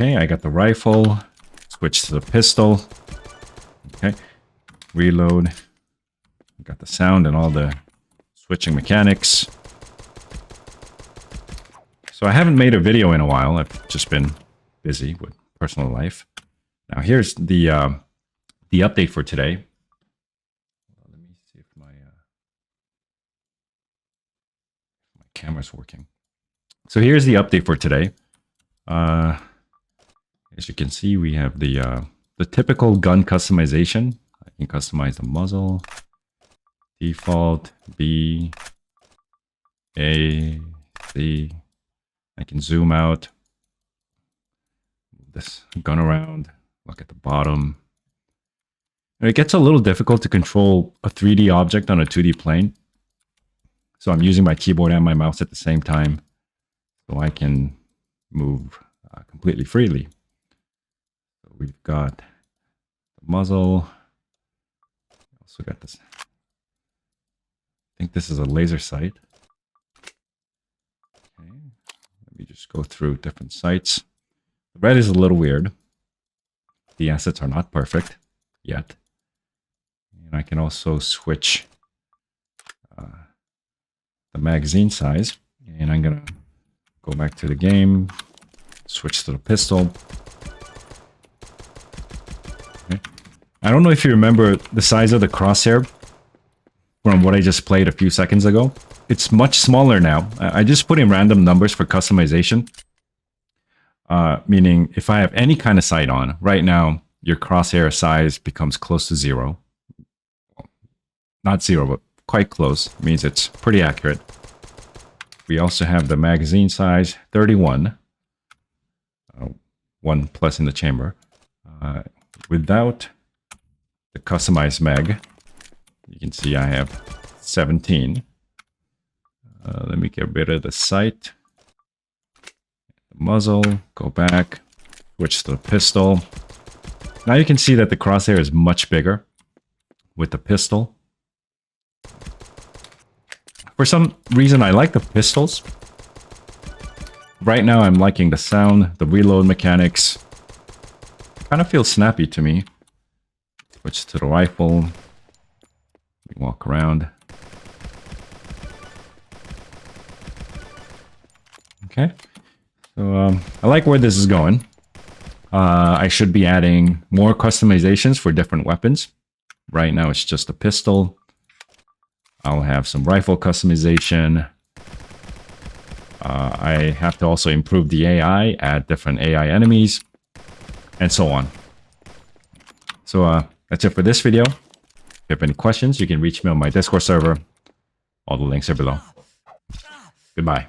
Okay, I got the rifle. Switch to the pistol. Okay, reload. Got the sound and all the switching mechanics. So I haven't made a video in a while. I've just been busy with personal life. Now here's the update for today. Let me see if my camera's working. So here's the update for today. As you can see, we have the typical gun customization. I can customize the muzzle, default, B, A, C. I can zoom out, move this gun around, look at the bottom. And it gets a little difficult to control a 3D object on a 2D plane. So I'm using my keyboard and my mouse at the same time, so I can move completely freely. So we've got the muzzle. Also got this. I think this is a laser sight. Okay, let me just go through different sights. The red is a little weird. The assets are not perfect yet. And I can also switch the magazine size. And I'm gonna go back to the game, switch to the pistol. Okay. I don't know if you remember the size of the crosshair from what I just played a few seconds ago. It's much smaller now. I just put in random numbers for customization. Meaning if I have any kind of sight on, right now, your crosshair size becomes close to 0. Well, not 0, but quite close. It means it's pretty accurate. We also have the magazine size, 31. 1 plus in the chamber. Without the customized mag, you can see I have 17. Let me get rid of the sight. The muzzle, go back, switch to the pistol. Now you can see that the crosshair is much bigger with the pistol. For some reason, I like the pistols. Right now, I'm liking the sound, the reload mechanics. Kind of feels snappy to me. Switch to the rifle. Walk around. Okay. So I like where this is going. I should be adding more customizations for different weapons. Right now, it's just a pistol. I'll have some rifle customization. I have to also improve the AI, add different AI enemies, and so on. So that's it for this video. If you have any questions, you can reach me on my Discord server. All the links are below. Goodbye.